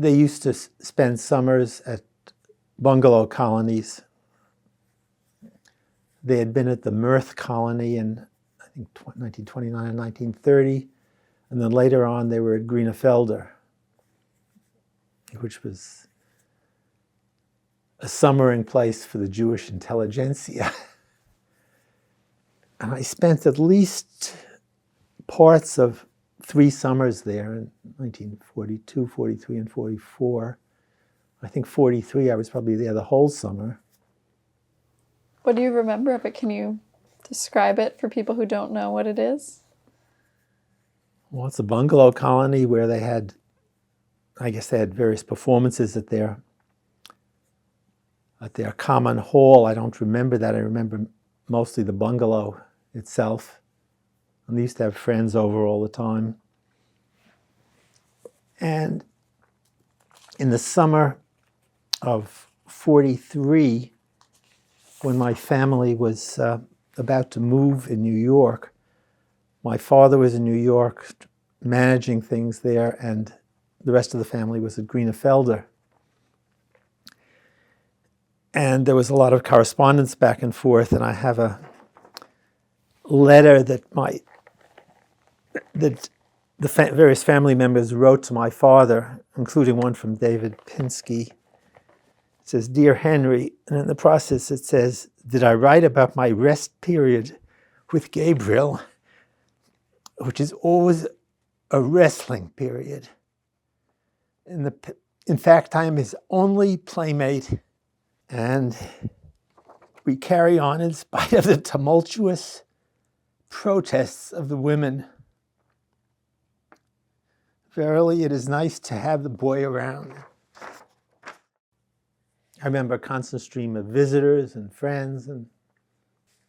They used to spend summers at Bungalow Colonies. They had been at the Mirth Colony in, I think, 1929 and 1930. And then later on, they were at Greenefelder, which was a summering place for the Jewish intelligentsia. And I spent at least parts of 3 summers there in 1942, 43, and 44. I think 43, I was probably there the whole summer. What do you remember of it? Can you describe it for people who don't know what it is? Well, it's a bungalow colony where they had, I guess they had various performances at their common hall. I don't remember that. I remember mostly the bungalow itself. And they used to have friends over all the time. And in the summer of 43, when my family was about to move in New York, my father was in New York managing things there, and the rest of the family was at Greenefelder. And there was a lot of correspondence back and forth, and I have a letter that the various family members wrote to my father, including one from Dovid Pinski. It says, "Dear Henry," and in the process it says, "Did I write about my rest period with Gabriel, which is always a wrestling period. In fact, I am his only playmate, and we carry on in spite of the tumultuous protests of the women. Verily, it is nice to have the boy around." I remember a constant stream of visitors and friends, and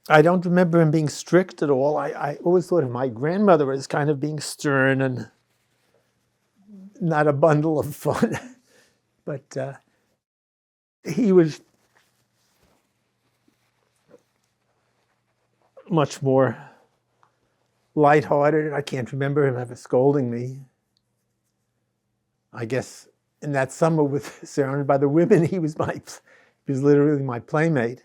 I don't remember him being strict at all. I always thought of my grandmother as kind of being stern and not a bundle of fun. But he was much more lighthearted. I can't remember him ever scolding me. I guess in that summer, surrounded by the women, he was literally my playmate.